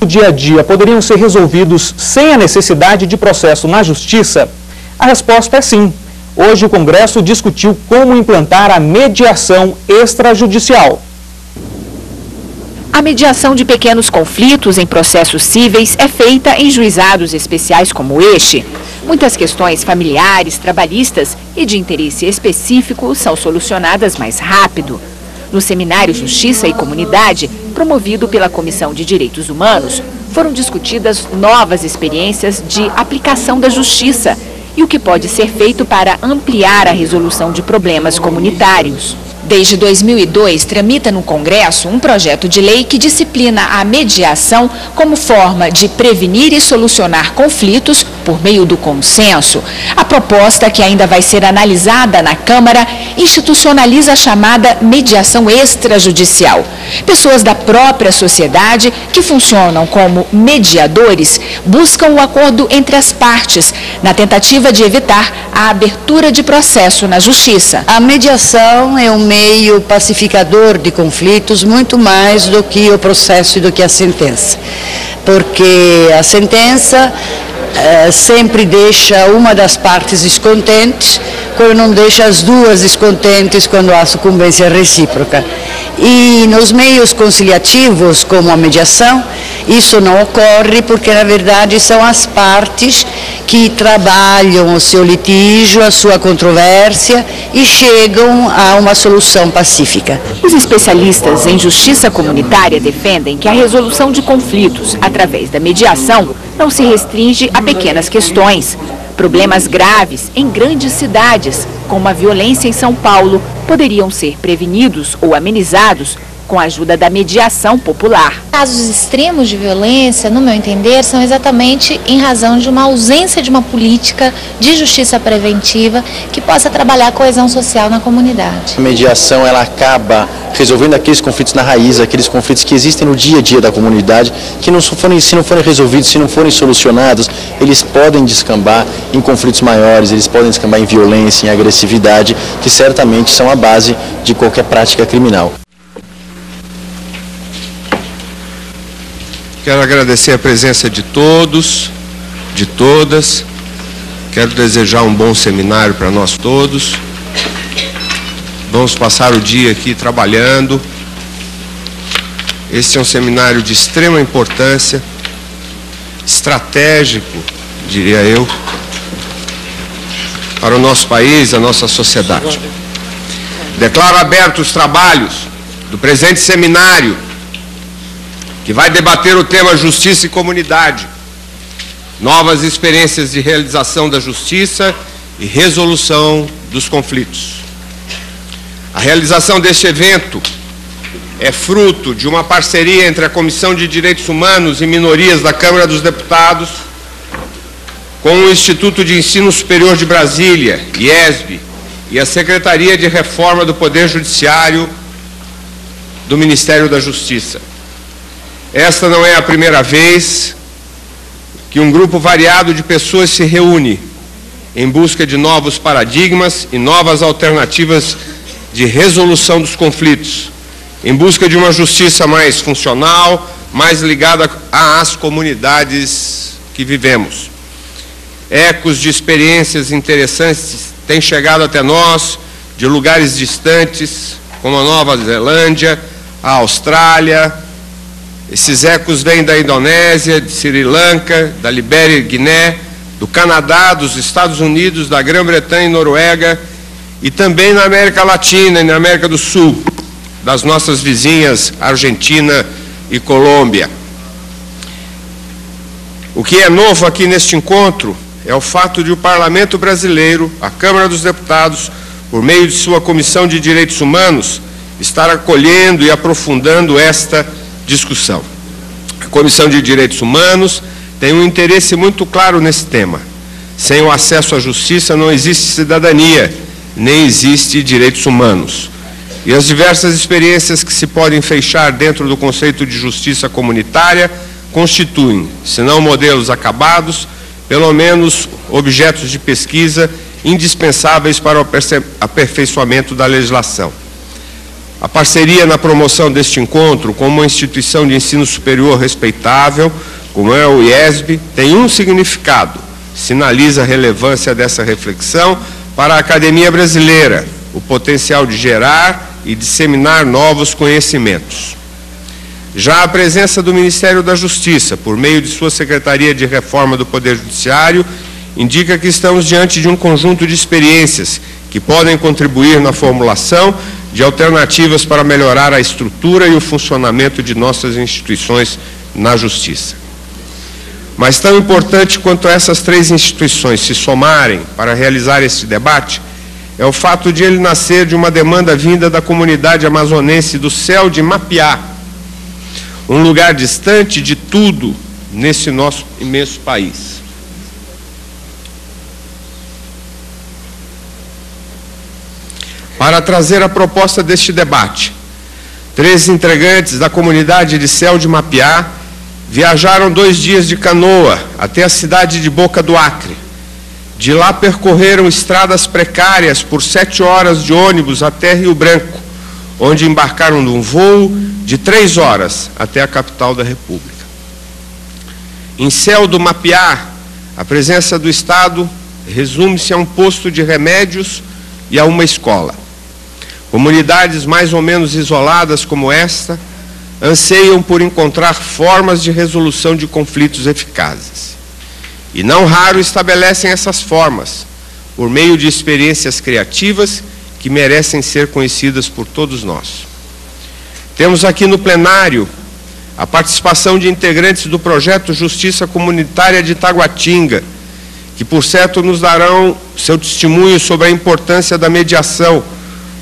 do dia a dia poderiam ser resolvidos sem a necessidade de processo na Justiça? A resposta é sim. Hoje o Congresso discutiu como implantar a mediação extrajudicial. A mediação de pequenos conflitos em processos cíveis é feita em juizados especiais como este. Muitas questões familiares, trabalhistas e de interesse específico são solucionadas mais rápido. No seminário Justiça e Comunidade, promovido pela Comissão de Direitos Humanos, foram discutidas novas experiências de aplicação da justiça e o que pode ser feito para ampliar a resolução de problemas comunitários. Desde 2002, tramita no Congresso um projeto de lei que disciplina a mediação como forma de prevenir e solucionar conflitos por meio do consenso. A proposta, que ainda vai ser analisada na Câmara, institucionaliza a chamada mediação extrajudicial. Pessoas da própria sociedade, que funcionam como mediadores, buscam o acordo entre as partes, na tentativa de evitar a abertura de processo na Justiça. A mediação é um meio pacificador de conflitos muito mais do que o processo e do que a sentença, porque a sentença sempre deixa uma das partes descontente, quando não deixa as duas descontentes quando há sucumbência recíproca. E nos meios conciliativos, como a mediação, isso não ocorre porque, na verdade, são as partes que trabalham o seu litígio, a sua controvérsia e chegam a uma solução pacífica. Os especialistas em justiça comunitária defendem que a resolução de conflitos através da mediação não se restringe a pequenas questões. Problemas graves em grandes cidades, como a violência em São Paulo, poderiam ser prevenidos ou amenizados com a ajuda da mediação popular. Casos extremos de violência, no meu entender, são exatamente em razão de uma ausência de uma política de justiça preventiva que possa trabalhar a coesão social na comunidade. A mediação, ela acaba resolvendo aqueles conflitos na raiz, aqueles conflitos que existem no dia a dia da comunidade, que se não forem resolvidos, se não forem solucionados, eles podem descambar em conflitos maiores, eles podem descambar em violência, em agressividade, que certamente são a base de qualquer prática criminal. Quero agradecer a presença de todos, de todas. Quero desejar um bom seminário para nós todos. Vamos passar o dia aqui trabalhando. Este é um seminário de extrema importância, estratégico, diria eu, para o nosso país, a nossa sociedade. Declaro abertos os trabalhos do presente seminário, que vai debater o tema Justiça e Comunidade, novas experiências de realização da justiça e resolução dos conflitos. A realização deste evento é fruto de uma parceria entre a Comissão de Direitos Humanos e Minorias da Câmara dos Deputados com o Instituto de Ensino Superior de Brasília, IESB, e a Secretaria de Reforma do Poder Judiciário do Ministério da Justiça. Esta não é a primeira vez que um grupo variado de pessoas se reúne em busca de novos paradigmas e novas alternativas de resolução dos conflitos, em busca de uma justiça mais funcional, mais ligada às comunidades que vivemos. Ecos de experiências interessantes têm chegado até nós, de lugares distantes, como a Nova Zelândia, a Austrália. Esses ecos vêm da Indonésia, de Sri Lanka, da Libéria e Guiné, do Canadá, dos Estados Unidos, da Grã-Bretanha e Noruega, e também na América Latina e na América do Sul, das nossas vizinhas Argentina e Colômbia. O que é novo aqui neste encontro é o fato de o Parlamento Brasileiro, a Câmara dos Deputados, por meio de sua Comissão de Direitos Humanos, estar acolhendo e aprofundando esta discussão. A Comissão de Direitos Humanos tem um interesse muito claro nesse tema. Sem o acesso à justiça não existe cidadania, nem existe direitos humanos. E as diversas experiências que se podem fechar dentro do conceito de justiça comunitária constituem, se não modelos acabados, pelo menos objetos de pesquisa indispensáveis para o aperfeiçoamento da legislação. A parceria na promoção deste encontro com uma instituição de ensino superior respeitável, como é o IESB, tem um significado: sinaliza a relevância dessa reflexão para a academia brasileira, o potencial de gerar e disseminar novos conhecimentos. Já a presença do Ministério da Justiça, por meio de sua Secretaria de Reforma do Poder Judiciário, indica que estamos diante de um conjunto de experiências que podem contribuir na formulação de alternativas para melhorar a estrutura e o funcionamento de nossas instituições na Justiça. Mas tão importante quanto essas três instituições se somarem para realizar este debate é o fato de ele nascer de uma demanda vinda da comunidade amazonense do Céu de Mapiá, um lugar distante de tudo nesse nosso imenso país. Para trazer a proposta deste debate, 3 integrantes da comunidade de Céu de Mapiá viajaram 2 dias de canoa até a cidade de Boca do Acre. De lá percorreram estradas precárias por 7 horas de ônibus até Rio Branco, onde embarcaram num voo de 3 horas até a capital da República. Em Céu do Mapiá, a presença do Estado resume-se a um posto de remédios e a uma escola. Comunidades mais ou menos isoladas como esta anseiam por encontrar formas de resolução de conflitos eficazes. E não raro estabelecem essas formas por meio de experiências criativas que merecem ser conhecidas por todos nós. Temos aqui no plenário a participação de integrantes do projeto Justiça Comunitária de Taguatinga, que por certo nos darão seu testemunho sobre a importância da mediação,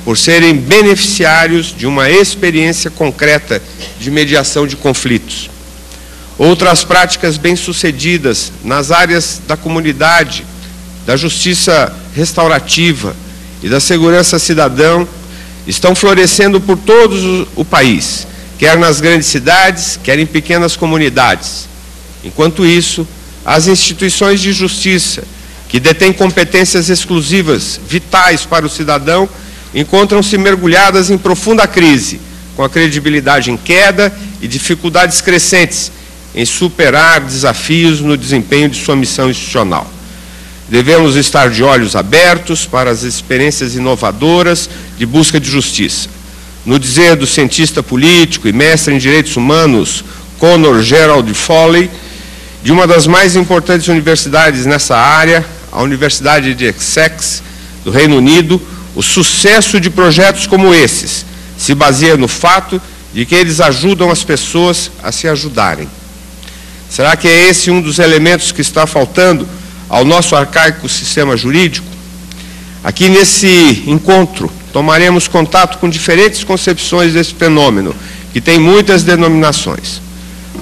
por serem beneficiários de uma experiência concreta de mediação de conflitos. Outras práticas bem-sucedidas nas áreas da comunidade, da justiça restaurativa e da segurança cidadã estão florescendo por todo o país, quer nas grandes cidades, quer em pequenas comunidades. Enquanto isso, as instituições de justiça, que detêm competências exclusivas, vitais para o cidadão, encontram-se mergulhadas em profunda crise, com a credibilidade em queda e dificuldades crescentes em superar desafios no desempenho de sua missão institucional. Devemos estar de olhos abertos para as experiências inovadoras de busca de justiça. No dizer do cientista político e mestre em direitos humanos Conor Gerald Foley, de uma das mais importantes universidades nessa área, a Universidade de Essex, do Reino Unido, o sucesso de projetos como esses se baseia no fato de que eles ajudam as pessoas a se ajudarem. Será que é esse um dos elementos que está faltando ao nosso arcaico sistema jurídico? Aqui nesse encontro tomaremos contato com diferentes concepções desse fenômeno, que tem muitas denominações.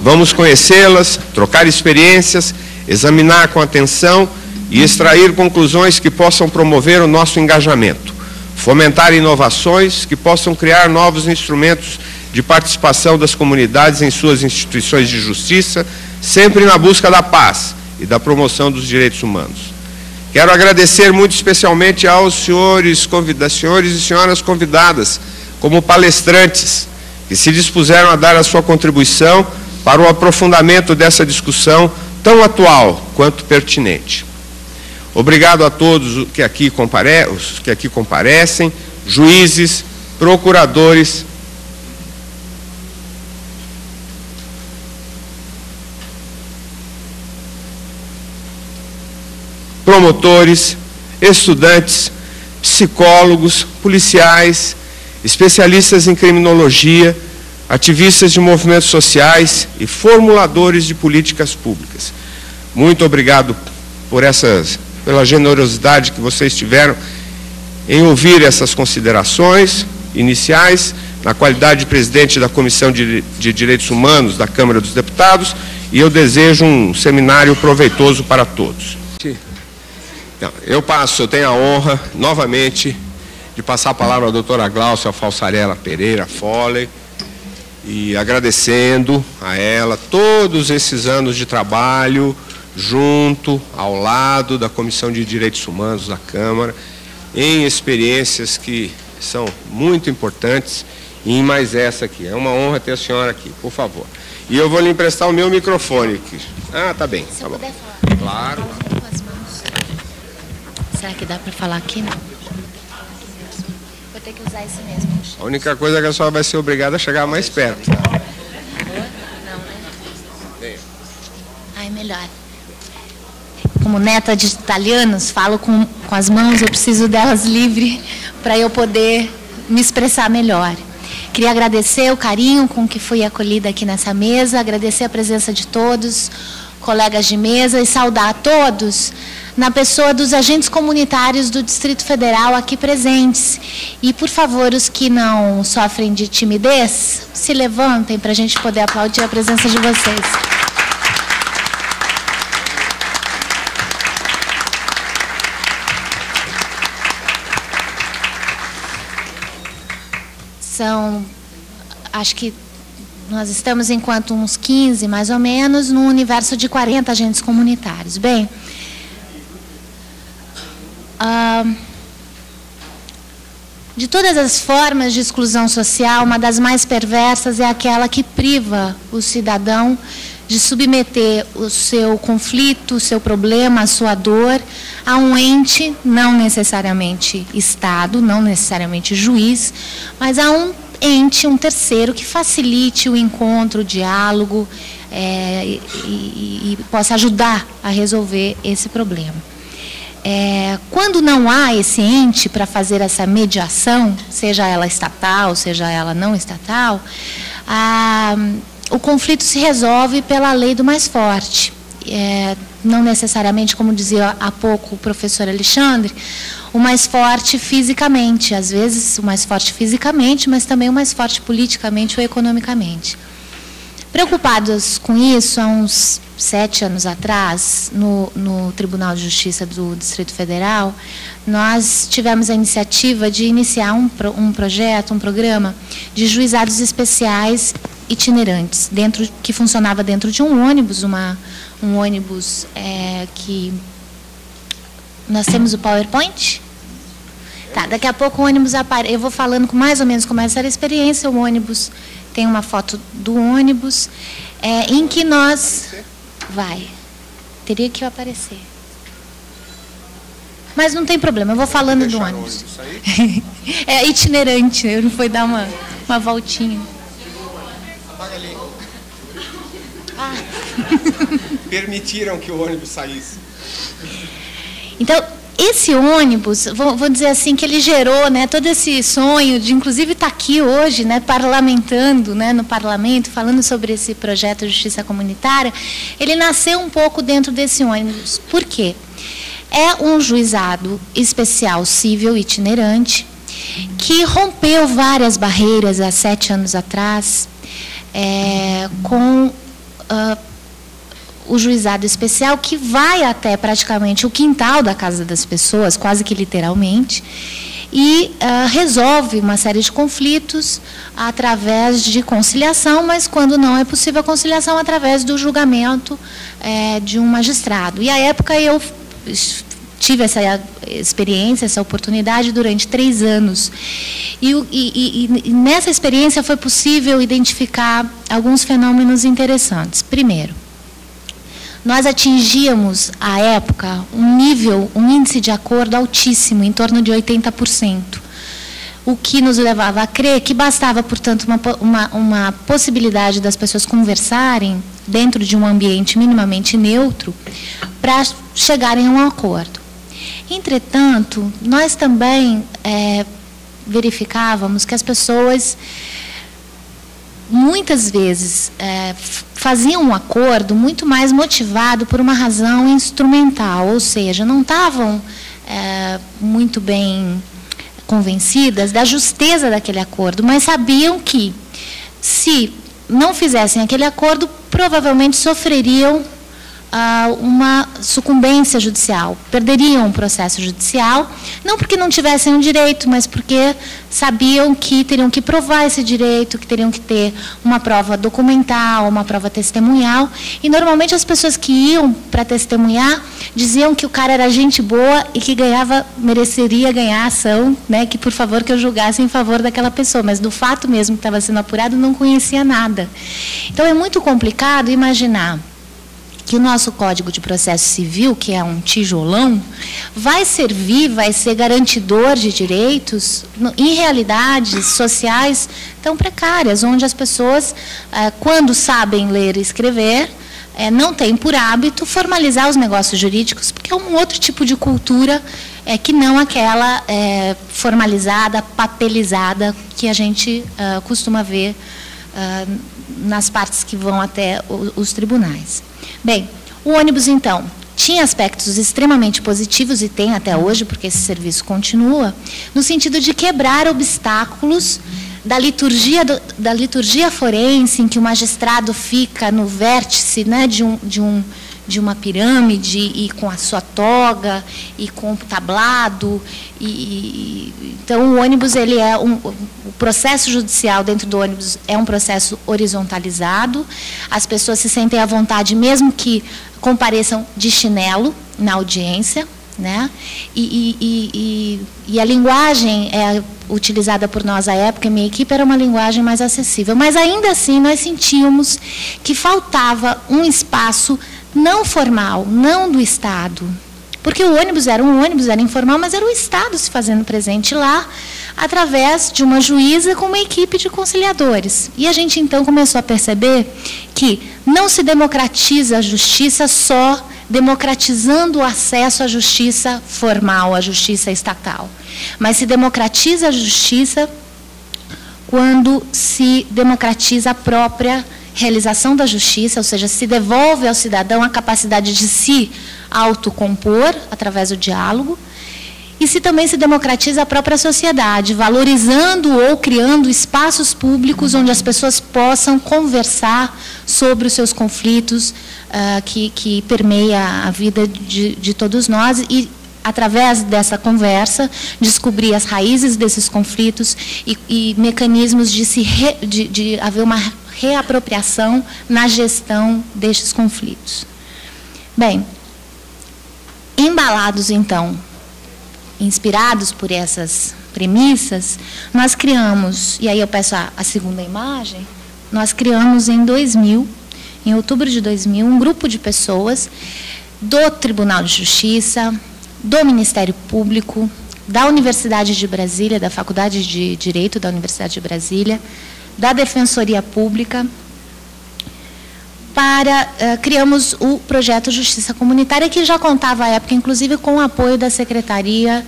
Vamos conhecê-las, trocar experiências, examinar com atenção e extrair conclusões que possam promover o nosso engajamento, fomentar inovações que possam criar novos instrumentos de participação das comunidades em suas instituições de justiça, sempre na busca da paz e da promoção dos direitos humanos. Quero agradecer muito especialmente aos senhores e senhoras convidadas, como palestrantes, que se dispuseram a dar a sua contribuição para o aprofundamento dessa discussão tão atual quanto pertinente. Obrigado a todos os que aqui comparecem, juízes, procuradores, promotores, estudantes, psicólogos, policiais, especialistas em criminologia, ativistas de movimentos sociais e formuladores de políticas públicas. Muito obrigado pela generosidade que vocês tiveram em ouvir essas considerações iniciais, na qualidade de presidente da Comissão de Direitos Humanos da Câmara dos Deputados, e eu desejo um seminário proveitoso para todos. Eu tenho a honra, novamente, de passar a palavra à doutora Gláucia Falsarella Pereira Foley, e agradecendo a ela todos esses anos de trabalho junto, ao lado da Comissão de Direitos Humanos da Câmara, em experiências que são muito importantes em mais essa aqui. É uma honra ter a senhora aqui, por favor. E eu vou lhe emprestar o meu microfone aqui. Ah, tá bem. Se tá eu bom. puder falar. Claro. Com as mãos. Será que dá para falar aqui? Não. Vou ter que usar esse mesmo. A única coisa é que a senhora vai ser obrigada a chegar mais perto. Não, né? Ai, melhor. Como neta de italianos, falo com as mãos, eu preciso delas livre para eu poder me expressar melhor. Queria agradecer o carinho com que fui acolhida aqui nessa mesa, agradecer a presença de todos, colegas de mesa, e saudar a todos na pessoa dos agentes comunitários do Distrito Federal aqui presentes. E, por favor, os que não sofrem de timidez, se levantem para a gente poder aplaudir a presença de vocês. Acho que nós estamos, enquanto uns 15, mais ou menos, num universo de 40 agentes comunitários. Bem, de todas as formas de exclusão social, uma das mais perversas é aquela que priva o cidadão de submeter o seu conflito, o seu problema, a sua dor, a um ente, não necessariamente Estado, não necessariamente juiz, mas a um ente, um terceiro, que facilite o encontro, o diálogo e possa ajudar a resolver esse problema. Quando não há esse ente para fazer essa mediação, seja ela estatal, seja ela não estatal, o conflito se resolve pela lei do mais forte. Não necessariamente, como dizia há pouco o professor Alexandre, o mais forte fisicamente, às vezes o mais forte fisicamente, mas também o mais forte politicamente ou economicamente. Preocupados com isso, há uns 7 anos atrás, no Tribunal de Justiça do Distrito Federal, nós tivemos a iniciativa de iniciar um projeto, um programa de juizados especiais itinerantes, que funcionava dentro de um ônibus, um ônibus que... Nós temos o PowerPoint? Tá, daqui a pouco o ônibus aparece. Eu vou falando com mais ou menos como essa era a experiência. O ônibus, tem uma foto do ônibus, em que nós... Teria que aparecer. Mas não tem problema, eu vou falando do ônibus. É itinerante, eu não fui dar uma voltinha. Apaga ali. Permitiram que o ônibus saísse. Então, esse ônibus, vou dizer assim, que ele gerou, né, todo esse sonho de, inclusive, estar aqui hoje, né, parlamentando, né, no parlamento, falando sobre esse projeto de justiça comunitária, ele nasceu um pouco dentro desse ônibus. Por quê? É um juizado especial civil itinerante que rompeu várias barreiras há 7 anos atrás, com... o juizado especial, que vai até praticamente o quintal da casa das pessoas, quase que literalmente, e resolve uma série de conflitos através de conciliação, mas quando não é possível a conciliação, através do julgamento de um magistrado. E à época eu tive essa experiência, essa oportunidade durante 3 anos. E nessa experiência foi possível identificar alguns fenômenos interessantes. Primeiro, nós atingíamos, à época, um índice de acordo altíssimo, em torno de 80%, o que nos levava a crer que bastava, portanto, uma possibilidade das pessoas conversarem dentro de um ambiente minimamente neutro para chegarem a um acordo. Entretanto, nós também verificávamos que as pessoas... muitas vezes faziam um acordo muito mais motivado por uma razão instrumental, ou seja, não estavam muito bem convencidas da justeza daquele acordo, mas sabiam que, se não fizessem aquele acordo, provavelmente sofreriam uma sucumbência judicial, perderiam um processo judicial, não porque não tivessem o direito, mas porque sabiam que teriam que provar esse direito, que teriam que ter uma prova documental, uma prova testemunhal, e normalmente as pessoas que iam para testemunhar diziam que o cara era gente boa e que mereceria ganhar a ação, né, que por favor que eu julgasse em favor daquela pessoa, mas do fato mesmo que estava sendo apurado não conhecia nada. Então é muito complicado imaginar que o nosso Código de Processo Civil, que é um tijolão, vai ser garantidor de direitos em realidades sociais tão precárias, onde as pessoas, quando sabem ler e escrever, não têm por hábito formalizar os negócios jurídicos, porque é um outro tipo de cultura que não aquela formalizada, papelizada, que a gente costuma ver nas partes que vão até os tribunais. Bem, o ônibus, então, tinha aspectos extremamente positivos, e tem até hoje, porque esse serviço continua, no sentido de quebrar obstáculos da liturgia forense, em que o magistrado fica no vértice, né, de uma pirâmide, e com a sua toga, e com o tablado. Então, o ônibus, o processo judicial dentro do ônibus é um processo horizontalizado. As pessoas se sentem à vontade, mesmo que compareçam de chinelo na audiência, né? E a linguagem utilizada por nós à época, a minha equipe, era uma linguagem mais acessível. Mas, ainda assim, nós sentíamos que faltava um espaço não formal, não do Estado. Porque o ônibus era informal, mas era o Estado se fazendo presente lá, através de uma juíza com uma equipe de conciliadores. E a gente, então, começou a perceber que não se democratiza a justiça só democratizando o acesso à justiça formal, à justiça estatal. Mas se democratiza a justiça quando se democratiza a própria realização da justiça, ou seja, se devolve ao cidadão a capacidade de se autocompor através do diálogo, e se também se democratiza a própria sociedade, valorizando ou criando espaços públicos onde as pessoas possam conversar sobre os seus conflitos que permeia a vida de todos nós, e através dessa conversa, descobrir as raízes desses conflitos e mecanismos de haver uma reapropriação na gestão destes conflitos. Bem, embalados, então, inspirados por essas premissas, nós criamos, e aí eu peço a segunda imagem, nós criamos em 2000, em outubro de 2000, um grupo de pessoas do Tribunal de Justiça, do Ministério Público, da Universidade de Brasília, da Faculdade de Direito da Universidade de Brasília, da Defensoria Pública, criamos o projeto Justiça Comunitária, que já contava à época, inclusive, com o apoio da Secretaria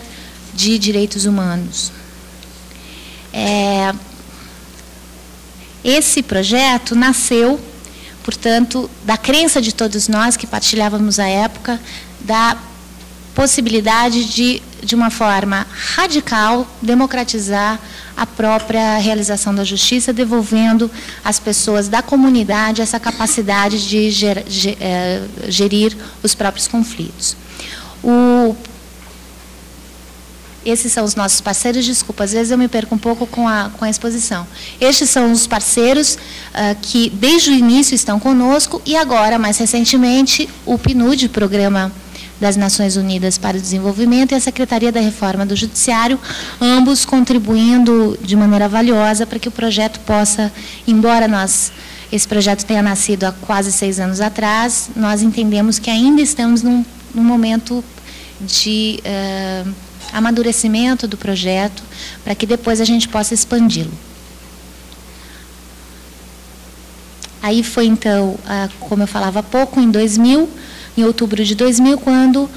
de Direitos Humanos. Esse projeto nasceu, portanto, da crença de todos nós que partilhávamos à época, da possibilidade de uma forma radical, democratizar a própria realização da justiça, devolvendo às pessoas da comunidade essa capacidade de gerir os próprios conflitos. Esses são os nossos parceiros. Desculpa, às vezes eu me perco um pouco com a exposição. Estes são os parceiros que desde o início estão conosco, e agora, mais recentemente, o PNUD, Programa das Nações Unidas para o Desenvolvimento, e a Secretaria da Reforma do Judiciário, ambos contribuindo de maneira valiosa para que o projeto possa, embora esse projeto tenha nascido há quase 6 anos atrás, nós entendemos que ainda estamos num momento de amadurecimento do projeto, para que depois a gente possa expandi-lo. Aí foi, então, como eu falava há pouco, em outubro de 2000, quando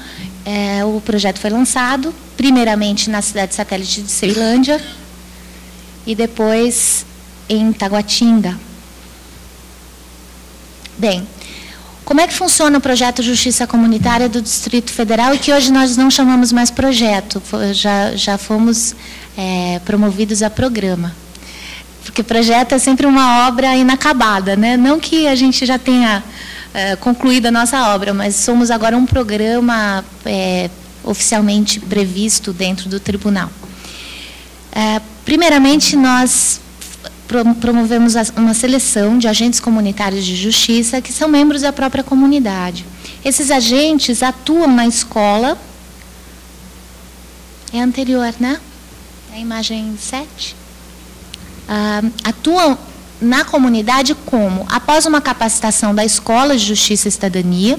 o projeto foi lançado, primeiramente na cidade satélite de Ceilândia, e depois em Taguatinga. Bem, como é que funciona o projeto Justiça Comunitária do Distrito Federal, e que hoje nós não chamamos mais projeto, já fomos promovidos a programa? Porque projeto é sempre uma obra inacabada, né? Não que a gente já tenha concluída a nossa obra, mas somos agora um programa oficialmente previsto dentro do tribunal. Primeiramente, nós promovemos uma seleção de agentes comunitários de justiça que são membros da própria comunidade. Esses agentes atuam na escola. É anterior, né? É a imagem 7. Atuam na comunidade como? Após uma capacitação da Escola de Justiça e Cidadania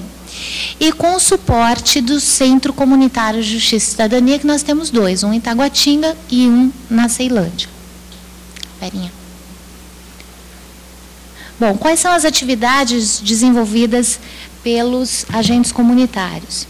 e com o suporte do Centro Comunitário de Justiça e Cidadania, que nós temos 2, um em Taguatinga e um na Ceilândia. Perinha. Bom, quais são as atividades desenvolvidas pelos agentes comunitários?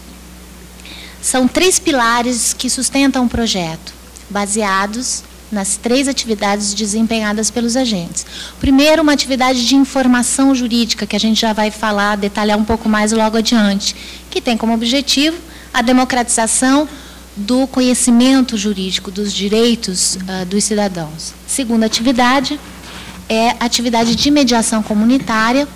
São 3 pilares que sustentam o projeto, baseados nas 3 atividades desempenhadas pelos agentes. Primeiro, uma atividade de informação jurídica, que a gente já vai falar, detalhar um pouco mais logo adiante, que tem como objetivo a democratização do conhecimento jurídico, dos direitos dos cidadãos. Segunda atividade é a atividade de mediação comunitária,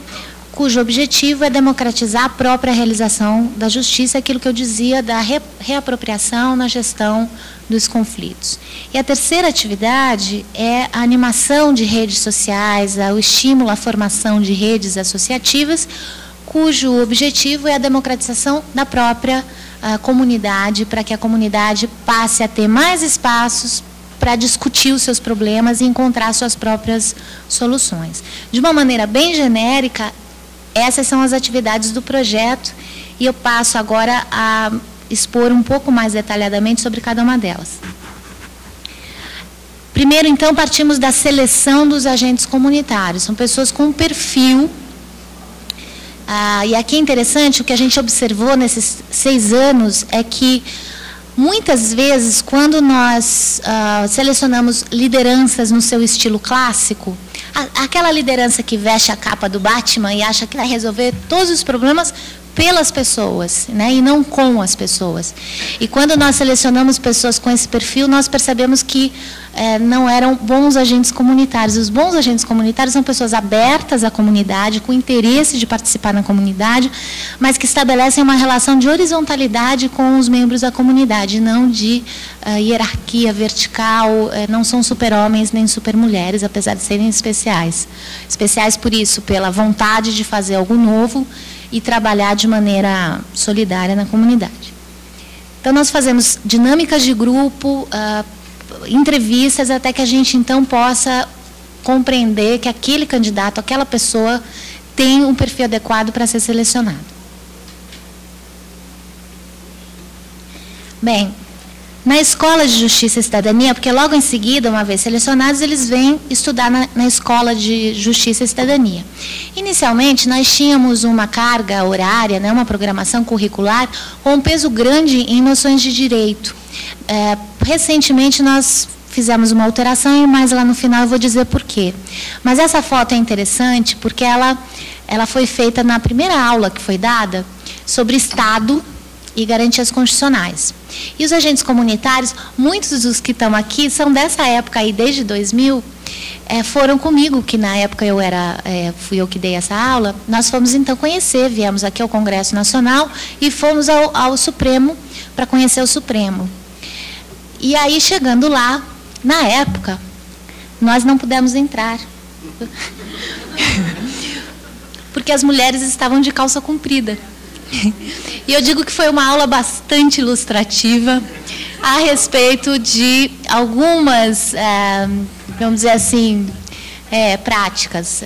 cujo objetivo é democratizar a própria realização da justiça, aquilo que eu dizia da reapropriação na gestão dos conflitos. E a terceira atividade é a animação de redes sociais, o estímulo à formação de redes associativas, cujo objetivo é a democratização da própria comunidade, para que a comunidade passe a ter mais espaços para discutir os seus problemas e encontrar suas próprias soluções. De uma maneira bem genérica, essas são as atividades do projeto e eu passo agora a expor um pouco mais detalhadamente sobre cada uma delas. Primeiro, então, partimos da seleção dos agentes comunitários. São pessoas com um perfil. E aqui é interessante, o que a gente observou nesses 6 anos é que muitas vezes, quando nós selecionamos lideranças no seu estilo clássico, aquela liderança que veste a capa do Batman e acha que vai resolver todos os problemas pelas pessoas, né, e não com as pessoas. E quando nós selecionamos pessoas com esse perfil, nós percebemos que não eram bons agentes comunitários. Os bons agentes comunitários são pessoas abertas à comunidade, com interesse de participar na comunidade, mas que estabelecem uma relação de horizontalidade com os membros da comunidade, não de hierarquia vertical, não são super-homens nem super-mulheres, apesar de serem especiais. Especiais por isso, pela vontade de fazer algo novo e trabalhar de maneira solidária na comunidade. Então, nós fazemos dinâmicas de grupo, entrevistas, até que a gente, então, possa compreender que aquele candidato, aquela pessoa, tem um perfil adequado para ser selecionado. Bem, na Escola de Justiça e Cidadania, porque logo em seguida, uma vez selecionados, eles vêm estudar na Escola de Justiça e Cidadania. Inicialmente, nós tínhamos uma carga horária, né, uma programação curricular com um peso grande em noções de direito. Recentemente, nós fizemos uma alteração, mas lá no final eu vou dizer por quê. Mas essa foto é interessante porque ela foi feita na primeira aula que foi dada sobre Estado e garantias constitucionais. E os agentes comunitários, muitos dos que estão aqui, são dessa época aí, desde 2000, foram comigo, que na época fui eu que dei essa aula. Nós fomos então conhecer, viemos aqui ao Congresso Nacional e fomos ao Supremo para conhecer o Supremo. E aí, chegando lá, na época, nós não pudemos entrar. Porque as mulheres estavam de calça comprida. E eu digo que foi uma aula bastante ilustrativa a respeito de algumas, vamos dizer assim, práticas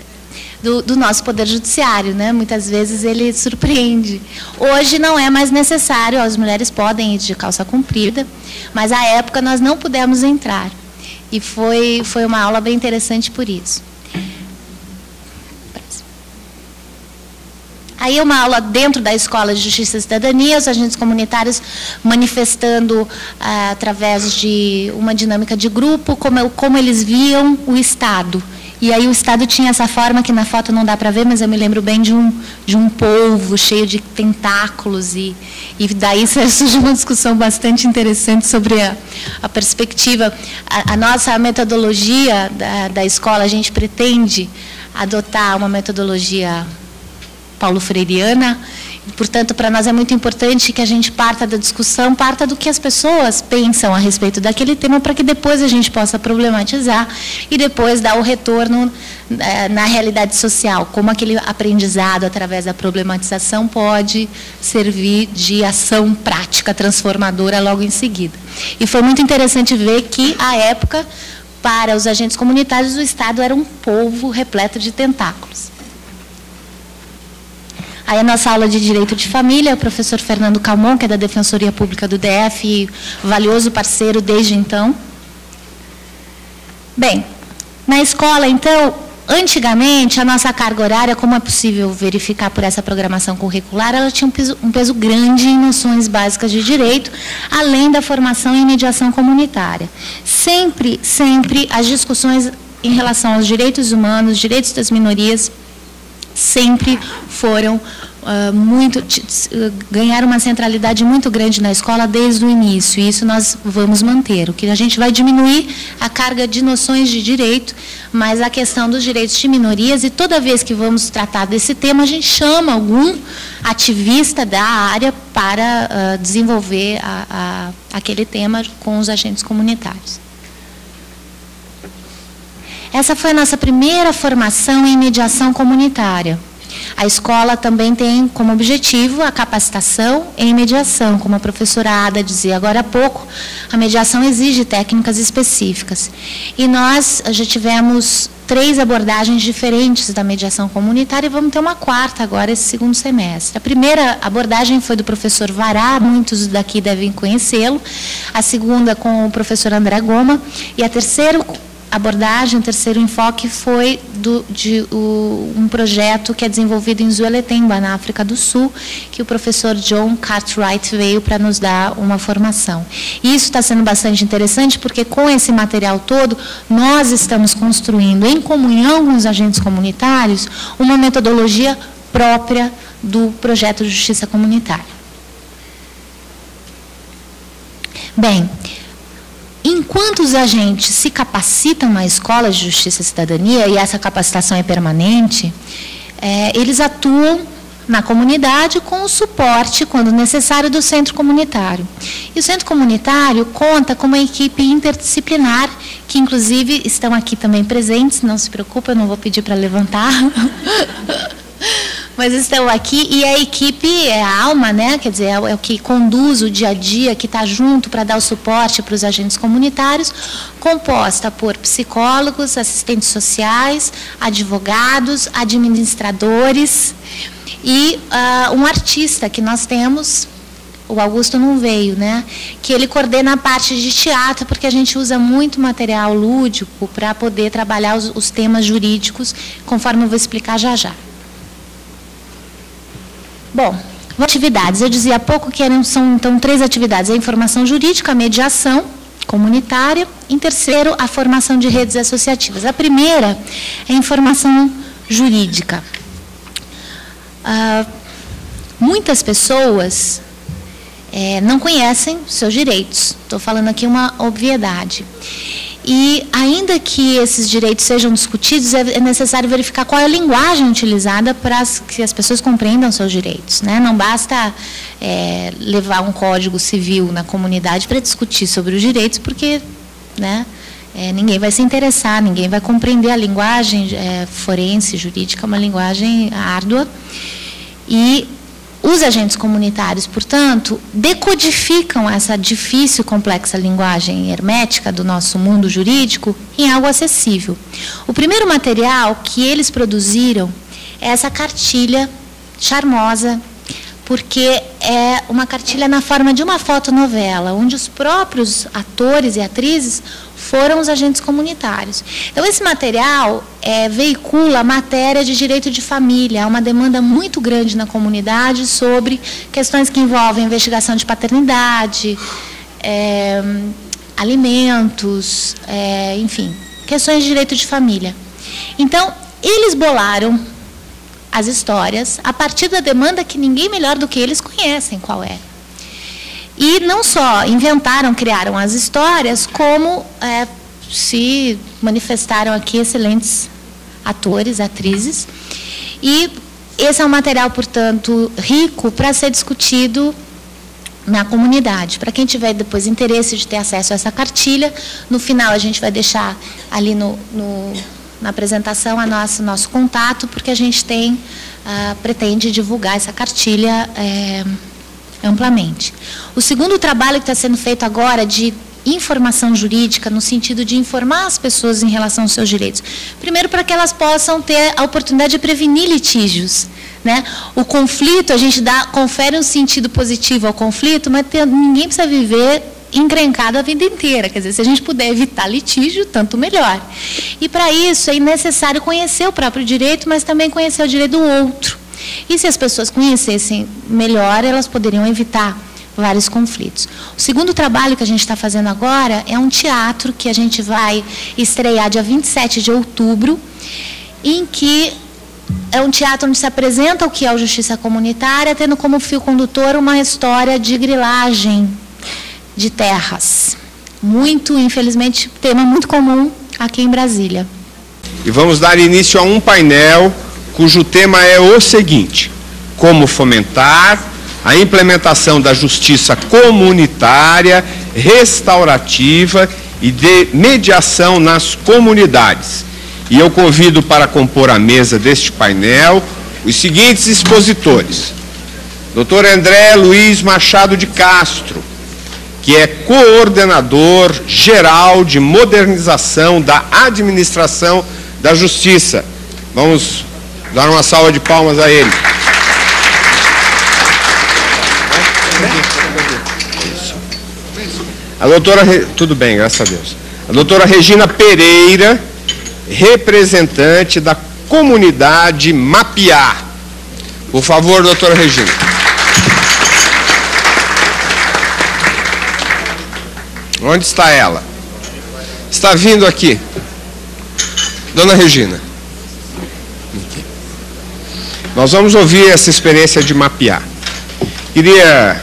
do nosso Poder Judiciário, né? Muitas vezes ele surpreende. Hoje não é mais necessário, as mulheres podem ir de calça comprida, mas à época nós não pudemos entrar. E foi uma aula bem interessante por isso. Aí uma aula dentro da Escola de Justiça e Cidadania, os agentes comunitários manifestando através de uma dinâmica de grupo, como eles viam o Estado. E aí o Estado tinha essa forma que na foto não dá para ver, mas eu me lembro bem de um polvo cheio de tentáculos. E daí surgiu uma discussão bastante interessante sobre a perspectiva. A nossa metodologia da escola, a gente pretende adotar uma metodologia Paulo Freireana. Portanto, para nós é muito importante que a gente parta da discussão, parta do que as pessoas pensam a respeito daquele tema, para que depois a gente possa problematizar e depois dar o retorno na realidade social, como aquele aprendizado através da problematização pode servir de ação prática transformadora logo em seguida. E foi muito interessante ver que, à época, para os agentes comunitários, o Estado era um polvo repleto de tentáculos. Aí a nossa aula de Direito de Família, o professor Fernando Calmon, que é da Defensoria Pública do DF, valioso parceiro desde então. Bem, na escola, então, antigamente, a nossa carga horária, como é possível verificar por essa programação curricular, ela tinha um peso grande em noções básicas de direito, além da formação em mediação comunitária. Sempre as discussões em relação aos direitos humanos, direitos das minorias, sempre foram ganharam uma centralidade muito grande na escola desde o início, e isso nós vamos manter. O que a gente vai diminuir a carga de noções de direito, mas a questão dos direitos de minorias, e toda vez que vamos tratar desse tema, a gente chama algum ativista da área para desenvolver aquele tema com os agentes comunitários. Essa foi a nossa primeira formação em mediação comunitária. A escola também tem como objetivo a capacitação em mediação. Como a professora Ada dizia agora há pouco, a mediação exige técnicas específicas. E nós já tivemos 3 abordagens diferentes da mediação comunitária e vamos ter uma 4ª agora esse segundo semestre. A primeira abordagem foi do professor Vará, muitos daqui devem conhecê-lo. A segunda com o professor André Goma. E a terceira abordagem, o terceiro enfoque foi de um projeto que é desenvolvido em Zuelettemba, na África do Sul, que o professor John Cartwright veio para nos dar uma formação. E isso está sendo bastante interessante, porque com esse material todo, nós estamos construindo, em comunhão com os agentes comunitários, uma metodologia própria do projeto de justiça comunitária. Bem, enquanto os agentes se capacitam na Escola de Justiça e Cidadania, e essa capacitação é permanente, eles atuam na comunidade com o suporte, quando necessário, do centro comunitário. E o centro comunitário conta com uma equipe interdisciplinar, que inclusive estão aqui também presentes, não se preocupe, eu não vou pedir para levantar. Mas estão aqui, e a equipe é a alma, né? Quer dizer, é o que conduz o dia a dia, que está junto para dar o suporte para os agentes comunitários, composta por psicólogos, assistentes sociais, advogados, administradores e um artista que nós temos, o Augusto não veio, né? Que ele coordena a parte de teatro, porque a gente usa muito material lúdico para poder trabalhar os temas jurídicos, conforme eu vou explicar já já. Bom, atividades. Eu dizia há pouco que são então 3 atividades: a informação jurídica, a mediação comunitária, em terceiro, a formação de redes associativas. A primeira é a informação jurídica. Muitas pessoas não conhecem seus direitos. Estou falando aqui uma obviedade. E, ainda que esses direitos sejam discutidos, é necessário verificar qual é a linguagem utilizada para que as pessoas compreendam seus direitos, né? Não basta levar um código civil na comunidade para discutir sobre os direitos, porque, né, ninguém vai se interessar, ninguém vai compreender a linguagem forense, jurídica, é uma linguagem árdua. E os agentes comunitários, portanto, decodificam essa difícil e complexa linguagem hermética do nosso mundo jurídico em algo acessível. O primeiro material que eles produziram é essa cartilha charmosa, porque é uma cartilha na forma de uma fotonovela, onde os próprios atores e atrizes foram os agentes comunitários. Então, esse material veicula a matéria de direito de família. Há uma demanda muito grande na comunidade sobre questões que envolvem investigação de paternidade, alimentos, enfim, questões de direito de família. Então, eles bolaram as histórias a partir da demanda que ninguém melhor do que eles conhecem qual é. E não só inventaram, criaram as histórias, como se manifestaram aqui excelentes atores, atrizes, e esse é um material, portanto, rico para ser discutido na comunidade. Para quem tiver depois interesse de ter acesso a essa cartilha, no final a gente vai deixar ali na apresentação nosso contato, porque a gente pretende divulgar essa cartilha amplamente. O segundo trabalho que está sendo feito agora de informação jurídica, no sentido de informar as pessoas em relação aos seus direitos. Primeiro, para que elas possam ter a oportunidade de prevenir litígios, né? O conflito, a gente confere um sentido positivo ao conflito, mas ninguém precisa viver encrencado a vida inteira. Quer dizer, se a gente puder evitar litígio, tanto melhor. E para isso é necessário conhecer o próprio direito, mas também conhecer o direito do outro. E se as pessoas conhecessem melhor, elas poderiam evitar vários conflitos. O segundo trabalho que a gente está fazendo agora é um teatro que a gente vai estrear dia 27 de outubro, em que é um teatro onde se apresenta o que é a justiça comunitária, tendo como fio condutor uma história de grilagem de terras. Infelizmente, tema muito comum aqui em Brasília. E vamos dar início a um painel cujo tema é o seguinte: como fomentar a implementação da justiça comunitária, restaurativa e de mediação nas comunidades. E eu convido para compor a mesa deste painel os seguintes expositores: Dr. André Luiz Machado de Castro, que é coordenador geral de modernização da administração da justiça. Vamos dar uma salva de palmas a ele. A doutora, tudo bem, graças a Deus. A doutora Regina Pereira, representante da comunidade Mapiá. Por favor, doutora Regina. Onde está ela? Está vindo aqui. Dona Regina. Nós vamos ouvir essa experiência de Mapiá. Queria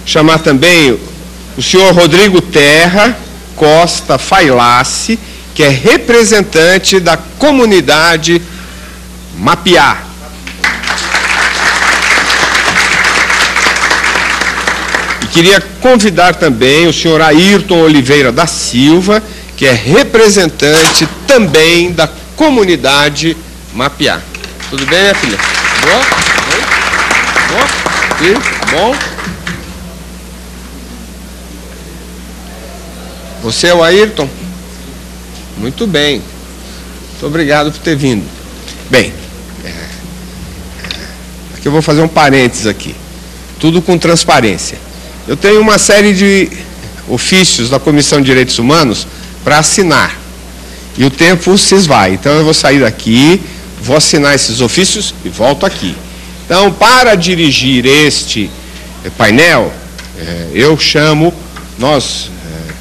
chamar também o senhor Rodrigo Terra Costa Failace, que é representante da comunidade Mapiá. E queria convidar também o senhor Ayrton Oliveira da Silva, que é representante também da comunidade Mapiá. Tudo bem, minha filha? Boa? Boa? Filho? Bom? Você é o Ayrton? Muito bem. Muito obrigado por ter vindo. Bem, aqui eu vou fazer um parênteses aqui. Tudo com transparência. Eu tenho uma série de ofícios da Comissão de Direitos Humanos para assinar. E o tempo se esvai. Então eu vou sair daqui, vou assinar esses ofícios e volto aqui. Então, para dirigir este painel, nós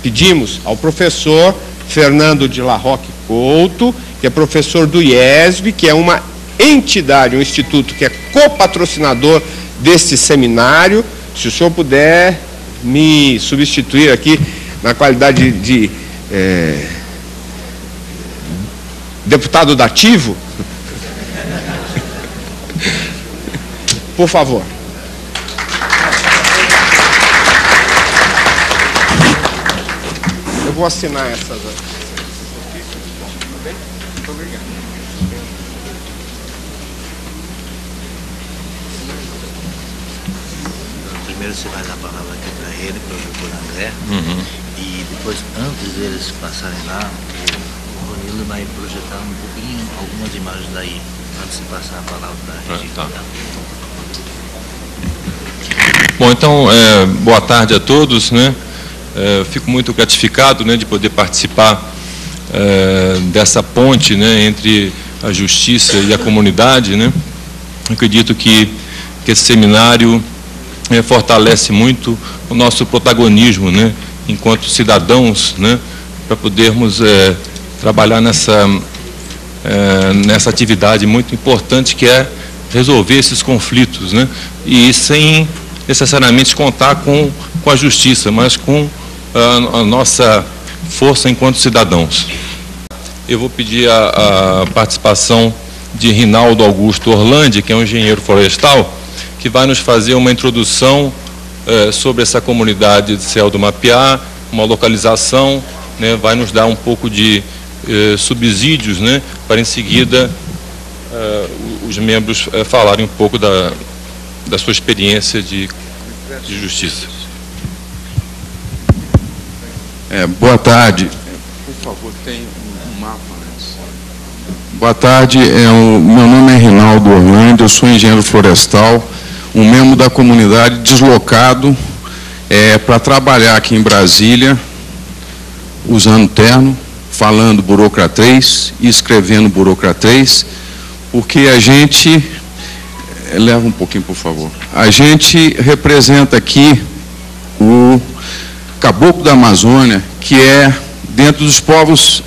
pedimos ao professor Fernando de La Roque Couto, que é professor do IESB, que é uma entidade, um instituto que é copatrocinador deste seminário. Se o senhor puder me substituir aqui na qualidade de deputado dativo, por favor. Eu vou assinar essas ofícios. Tudo bem? Muito obrigado. Primeiro você vai dar a palavra aqui para ele, para o doutor André, e depois, antes deles passarem lá, o Ronildo vai projetar um pouquinho, algumas imagens daí, antes de passar a palavra para a Regina. Tá. Bom, então, boa tarde a todos, né? Fico muito gratificado, né, de poder participar dessa ponte, né, entre a justiça e a comunidade, né? Acredito que esse seminário fortalece muito o nosso protagonismo, né, enquanto cidadãos, né, para podermos trabalhar nessa atividade muito importante que é resolver esses conflitos, né, e sem necessariamente contar com a justiça, mas com a nossa força enquanto cidadãos. Eu vou pedir a participação de Rinaldo Augusto Orlandi, que é um engenheiro florestal, que vai nos fazer uma introdução sobre essa comunidade de Céu do Mapiá, uma localização, né, vai nos dar um pouco de subsídios, né, para em seguida os membros falarem um pouco da sua experiência de justiça. Boa tarde. Por favor, tem um mapa antes. Boa tarde, meu nome é Rinaldo Orlandi, eu sou engenheiro florestal, um membro da comunidade deslocado para trabalhar aqui em Brasília, usando terno, falando burocratês e escrevendo burocratês, porque a gente... Leva um pouquinho, por favor. A gente representa aqui o Caboclo da Amazônia, que é, dentro dos povos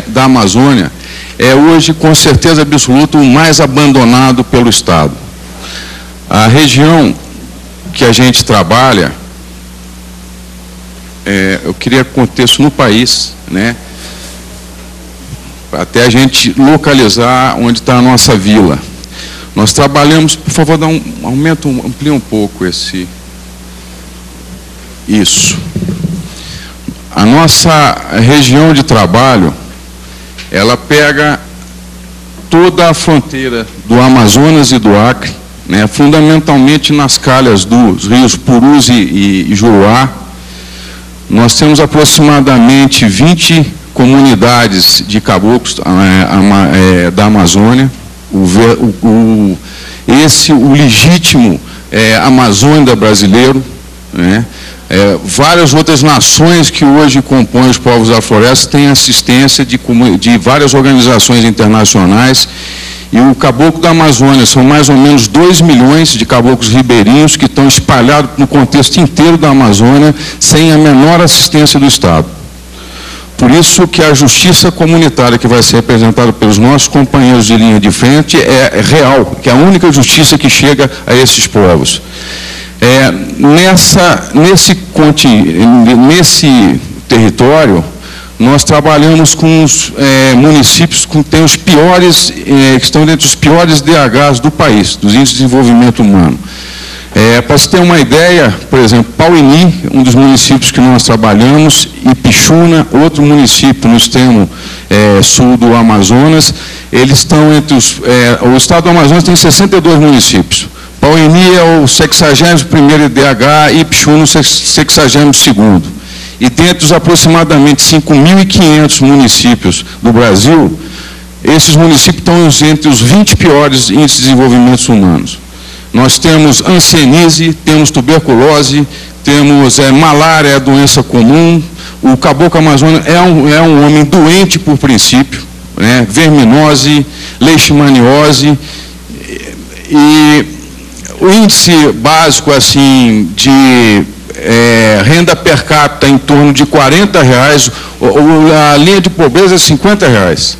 da Amazônia, é hoje, com certeza absoluta, o mais abandonado pelo Estado. A região que a gente trabalha, eu queria contexto no país, né? Até a gente localizar onde está a nossa vila. Nós trabalhamos, por favor, amplia um pouco esse... Isso. A nossa região de trabalho, ela pega toda a fronteira do Amazonas e do Acre, né, fundamentalmente nas calhas dos rios Purus e Juruá. Nós temos aproximadamente 20 comunidades de caboclos da Amazônia. O legítimo amazônida brasileiro, né? Várias outras nações que hoje compõem os povos da floresta têm assistência de várias organizações internacionais, e o Caboclo da Amazônia são mais ou menos 2 milhões de caboclos ribeirinhos que estão espalhados no contexto inteiro da Amazônia sem a menor assistência do Estado. Por isso que a justiça comunitária que vai ser representada pelos nossos companheiros de linha de frente é real, que é a única justiça que chega a esses povos. Nesse território, nós trabalhamos com os municípios que têm os piores, que estão dentre os piores DHs do país, dos índices de desenvolvimento humano. Para se ter uma ideia, por exemplo, Pauini, um dos municípios que nós trabalhamos, e Pixuna, outro município no extremo sul do Amazonas, eles estão entre os... o estado do Amazonas tem 62 municípios. Pauini é o 61º IDH e Pixuna o 62º. E dentre os aproximadamente 5.500 municípios do Brasil, esses municípios estão entre os 20 piores índices de desenvolvimento humanos. Nós temos hanseníase, temos tuberculose, temos malária, doença comum. O caboclo amazônico é um homem doente por princípio, né? Verminose, leishmaniose, e o índice básico assim de renda per capita em torno de R$40, a linha de pobreza é R$50.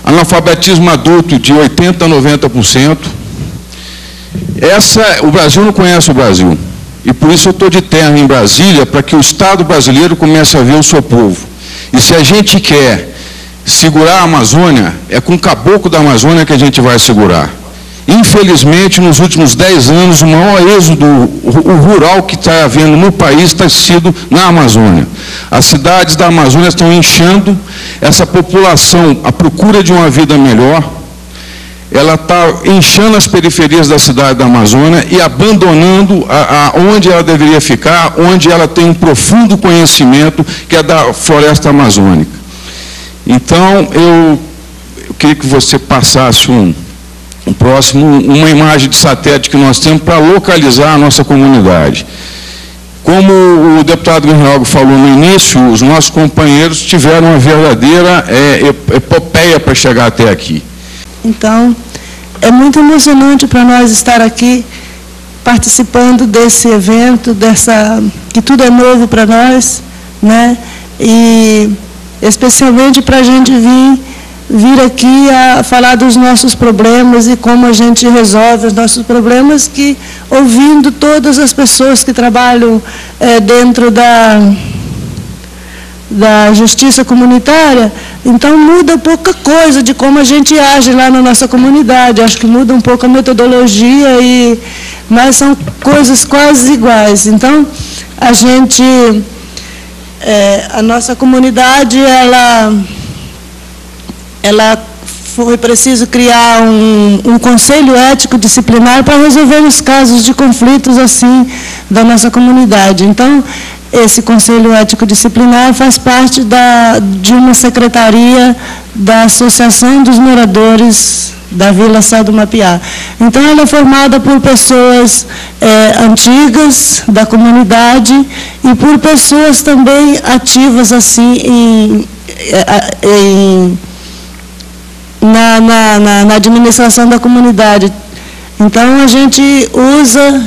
Analfabetismo adulto de 80% a 90%. O Brasil não conhece o Brasil. E por isso eu estou de terra em Brasília, para que o Estado brasileiro comece a ver o seu povo. E se a gente quer segurar a Amazônia, é com o caboclo da Amazônia que a gente vai segurar. Infelizmente, nos últimos 10 anos, o maior êxodo rural que está havendo no país está sido na Amazônia. As cidades da Amazônia estão inchando, essa população, à procura de uma vida melhor, ela está inchando as periferias da cidade da Amazônia e abandonando onde ela deveria ficar, onde ela tem um profundo conhecimento, que é da floresta amazônica. Então, eu queria que você passasse uma imagem de satélite que nós temos para localizar a nossa comunidade. Como o deputado Guilherme falou no início, os nossos companheiros tiveram uma verdadeira epopeia para chegar até aqui. Então, é muito emocionante para nós estar aqui participando desse evento, que tudo é novo para nós, né? E especialmente para a gente vir aqui a falar dos nossos problemas e como a gente resolve os nossos problemas, que ouvindo todas as pessoas que trabalham dentro da justiça comunitária, então muda pouca coisa de como a gente age lá na nossa comunidade. Acho que muda um pouco a metodologia, mas são coisas quase iguais. Então, a nossa comunidade, ela foi preciso criar um conselho ético disciplinar para resolver os casos de conflitos assim da nossa comunidade. Então, esse conselho ético disciplinar faz parte de uma secretaria da Associação dos Moradores da Vila Sá do Mapiá. Então, ela é formada por pessoas antigas da comunidade e por pessoas também ativas assim na administração da comunidade. Então, a gente usa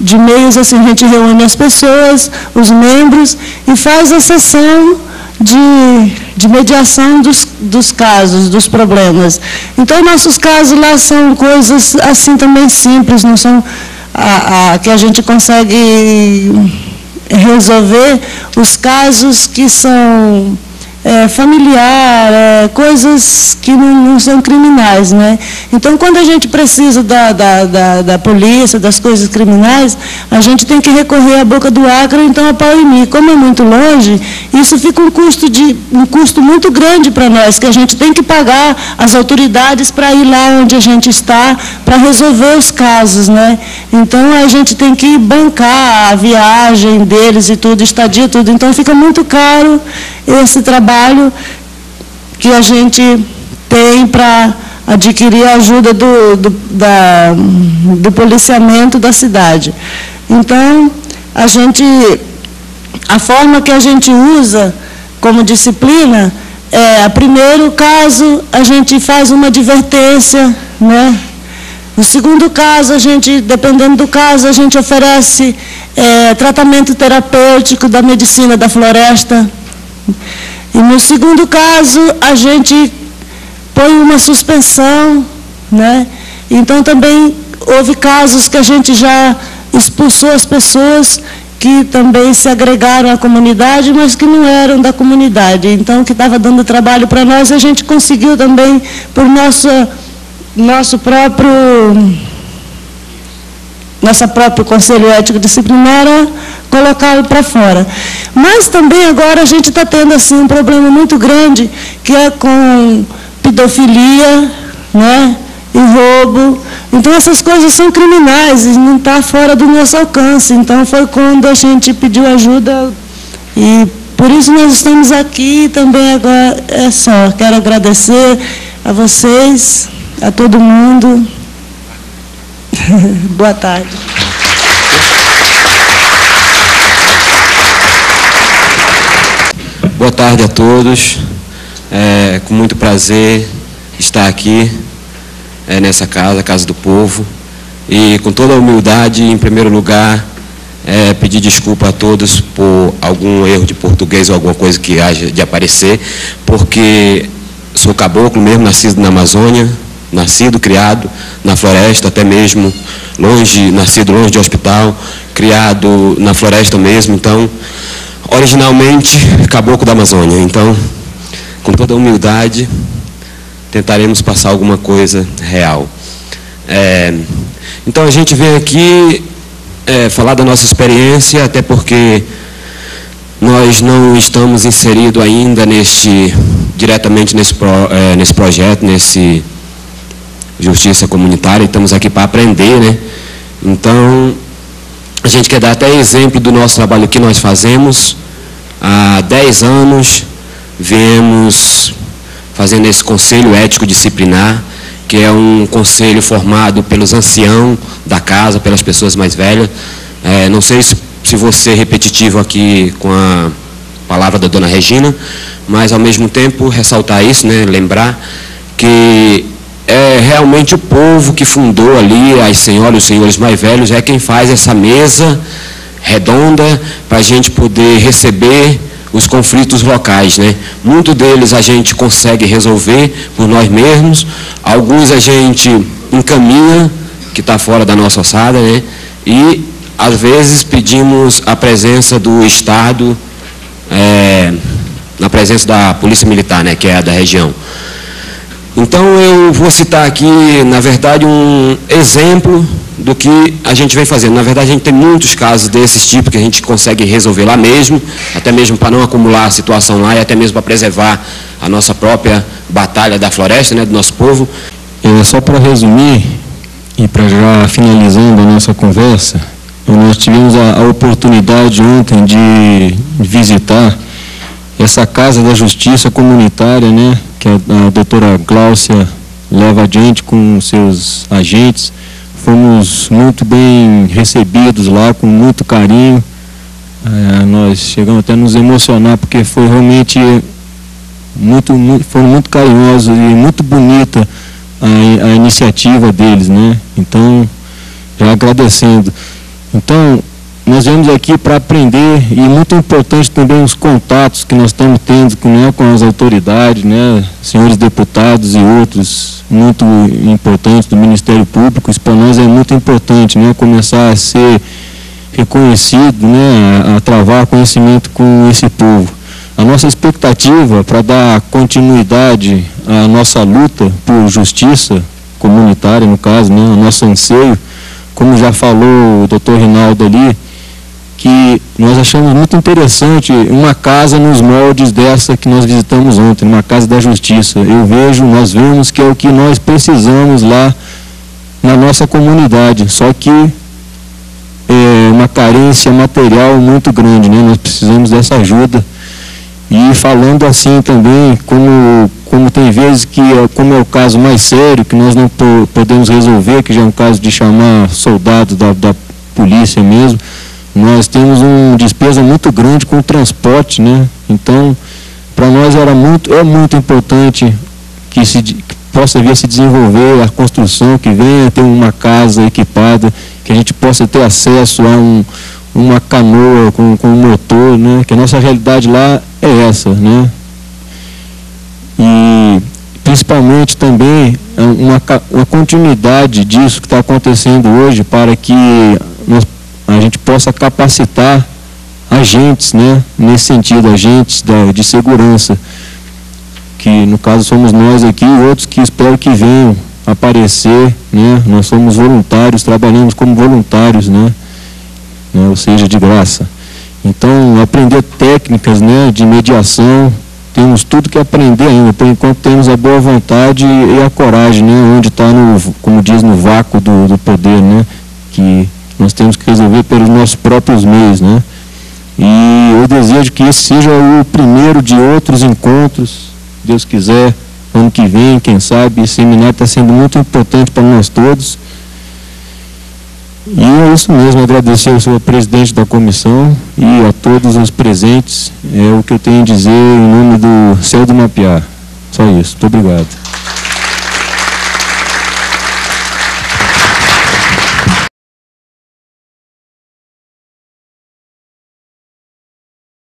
de meios assim, a gente reúne as pessoas, os membros, e faz a sessão de mediação dos casos, dos problemas. Então, nossos casos lá são coisas assim também simples, não são que a gente consegue resolver os casos que são familiar, coisas que não são criminais, né? Então, quando a gente precisa da polícia, das coisas criminais, a gente tem que recorrer à Boca do Acre, então a Pauini. Como é muito longe, isso fica um custo muito grande para nós, que a gente tem que pagar as autoridades para ir lá onde a gente está, para resolver os casos, né? Então, a gente tem que bancar a viagem deles e tudo, estadia, tudo. Então, fica muito caro esse trabalho que a gente tem para adquirir a ajuda do policiamento da cidade. Então, a forma que a gente usa como disciplina primeiro caso, a gente faz uma advertência, né? No segundo caso, dependendo do caso, a gente oferece tratamento terapêutico da medicina da floresta. E no segundo caso, a gente põe uma suspensão, né? Então, também houve casos que a gente já expulsou as pessoas que também se agregaram à comunidade, mas que não eram da comunidade. Então, que estava dando trabalho para nós, a gente conseguiu também, por nossa próprio Conselho Ético Disciplinar, colocá-lo para fora. Mas também agora a gente está tendo assim, um problema muito grande, que é com pedofilia, né, e roubo. Então, essas coisas são criminais e não está fora do nosso alcance. Então, foi quando a gente pediu ajuda e por isso nós estamos aqui também agora. Quero agradecer a vocês, a todo mundo. Boa tarde. Boa tarde a todos. Com muito prazer estar aqui nessa casa, Casa do Povo, e com toda a humildade, em primeiro lugar, pedir desculpa a todos por algum erro de português ou alguma coisa que haja de aparecer, porque sou caboclo mesmo, nascido na Amazônia, nascido, criado na floresta, até mesmo nascido longe de hospital, criado na floresta mesmo, então, originalmente, caboclo da Amazônia. Então, com toda a humildade, tentaremos passar alguma coisa real. Então, a gente vem aqui falar da nossa experiência, até porque nós não estamos inseridos ainda diretamente nesse projeto, nesse Justiça Comunitária, e estamos aqui para aprender, né? Então, a gente quer dar até exemplo do nosso trabalho que nós fazemos. Há 10 anos, viemos fazendo esse Conselho Ético Disciplinar, que é um conselho formado pelos anciãos da casa, pelas pessoas mais velhas. Não sei se vou ser repetitivo aqui com a palavra da dona Regina, mas, ao mesmo tempo, ressaltar isso, né? Lembrar que é realmente o povo que fundou ali, as senhoras, os senhores mais velhos, é quem faz essa mesa redonda para a gente poder receber os conflitos locais, né? Muitos deles a gente consegue resolver por nós mesmos, alguns a gente encaminha, que está fora da nossa ossada, né? E, às vezes, pedimos a presença do Estado na presença da Polícia Militar, né, que é a da região. Então eu vou citar aqui, na verdade, um exemplo do que a gente vem fazendo. Na verdade, a gente tem muitos casos desses tipos que a gente consegue resolver lá mesmo, até mesmo para não acumular a situação lá e até mesmo para preservar a nossa própria batalha da floresta, né, do nosso povo. Só para resumir, e para já finalizando a nossa conversa, nós tivemos a oportunidade ontem de visitar essa Casa da Justiça Comunitária, né, que a doutora Gláucia leva adiante com seus agentes. Fomos muito bem recebidos lá, com muito carinho. Nós chegamos até a nos emocionar, porque foi realmente foram muito carinhosos e muito bonita a iniciativa deles, né? Então, já agradecendo. Então, nós viemos aqui para aprender, e muito importante também os contatos que nós estamos tendo com as autoridades, né, senhores deputados e outros muito importantes do Ministério Público. Isso para nós é muito importante, né, começar a ser reconhecido, né, a travar conhecimento com esse povo. A nossa expectativa para dar continuidade à nossa luta por justiça comunitária, no caso, né, o nosso anseio, como já falou o doutor Rinaldo ali, que nós achamos muito interessante uma casa nos moldes dessa que nós visitamos ontem, uma Casa da Justiça. Nós vemos que é o que nós precisamos lá na nossa comunidade, só que é uma carência material muito grande, né? Nós precisamos dessa ajuda. E falando assim também, como tem vezes que, como é o caso mais sério, que nós não podemos resolver, que já é um caso de chamar soldados da polícia mesmo, nós temos uma despesa muito grande com o transporte, né? Então, para nós é muito importante que possa vir a se desenvolver a construção, que venha ter uma casa equipada, que a gente possa ter acesso a uma canoa com motor, né? Que a nossa realidade lá é essa, né? E principalmente também uma continuidade disso que está acontecendo hoje, para que a gente possa capacitar agentes, né, nesse sentido, agentes de segurança, que no caso somos nós aqui e outros que espero que venham aparecer, né? Nós somos voluntários, trabalhamos como voluntários, né? Ou seja, de graça. Então, aprender técnicas, né, de mediação, temos tudo que aprender ainda. Por enquanto temos a boa vontade e a coragem, né, onde está, como diz, no vácuo do poder, né, que nós temos que resolver pelos nossos próprios meios, né? E eu desejo que esse seja o primeiro de outros encontros, Deus quiser, ano que vem, quem sabe. Esse seminário está sendo muito importante para nós todos. E é isso mesmo, agradecer ao senhor presidente da comissão e a todos os presentes. É o que eu tenho a dizer em nome do Céu do Mapiá. Só isso. Muito obrigado.